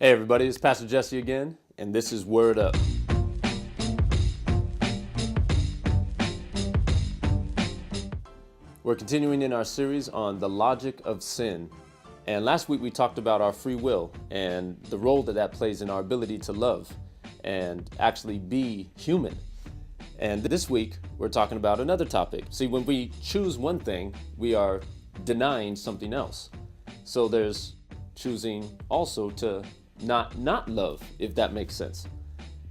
Hey everybody, it's Pastor Jesse again, and this is Word Up. We're continuing in our series on the logic of sin. And last week we talked about our free will and the role that plays in our ability to love and actually be human. And this week we're talking about another topic. See, when we choose one thing, we are denying something else. So there's choosing also to not love, if that makes sense.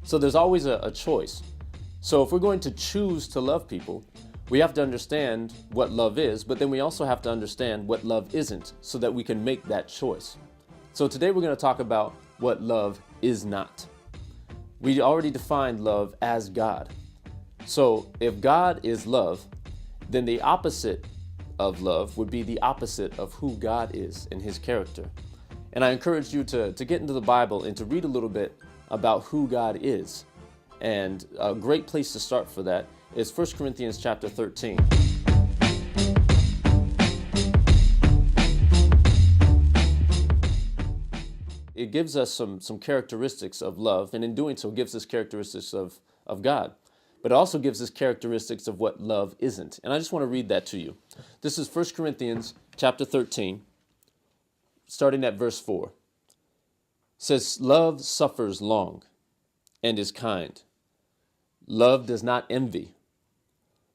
So there's always a choice. So if we're going to choose to love people, we have to understand what love is, but then we also have to understand what love isn't so that we can make that choice. So today we're going to talk about what love is not. We already defined love as God. So if God is love, then the opposite of love would be the opposite of who God is in his character. And I encourage you to get into the Bible and to read a little bit about who God is. And a great place to start for that is 1 Corinthians chapter 13. It gives us some characteristics of love, and in doing so gives us characteristics of God. But it also gives us characteristics of what love isn't. And I just want to read that to you. This is 1 Corinthians chapter 13. Starting at verse 4, it says, "Love suffers long and is kind. Love does not envy.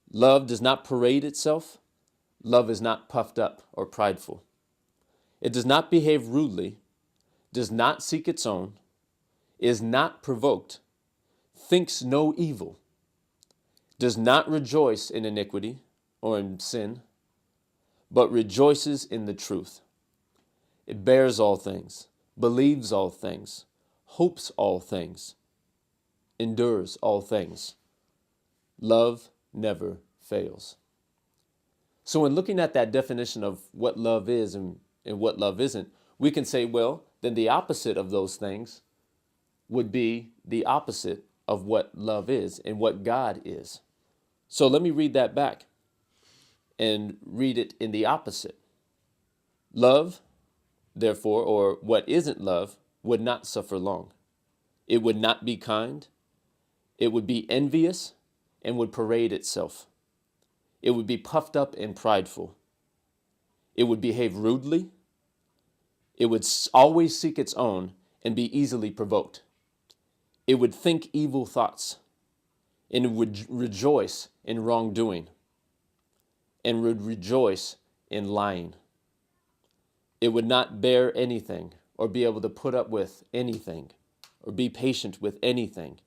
Love does not parade itself. Love is not puffed up or prideful. It does not behave rudely, does not seek its own, is not provoked, thinks no evil, does not rejoice in iniquity or in sin, but rejoices in the truth. It bears all things, believes all things, hopes all things, endures all things. Love never fails." So in looking at that definition of what love is and what love isn't, we can say, well, then the opposite of those things would be the opposite of what love is and what God is. So let me read that back and read it in the opposite. Love, therefore, or what isn't love, would not suffer long. It would not be kind. It would be envious and would parade itself. It would be puffed up and prideful. It would behave rudely. It would always seek its own and be easily provoked. It would think evil thoughts, and it would rejoice in wrongdoing and would rejoice in lying. It would not bear anything or be able to put up with anything or be patient with anything.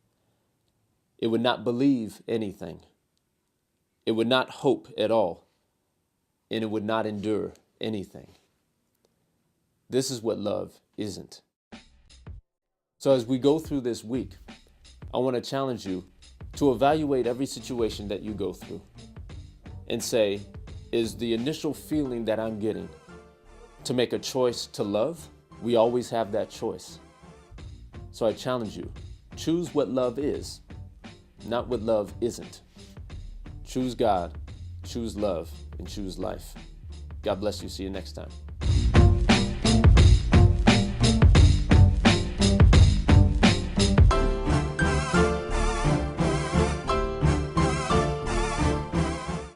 It would not believe anything. It would not hope at all. And it would not endure anything. This is what love isn't. So as we go through this week, I want to challenge you to evaluate every situation that you go through and say, is the initial feeling that I'm getting to make a choice to love? We always have that choice. So I challenge you, choose what love is, not what love isn't. Choose God, choose love, and choose life. God bless you. See you next time.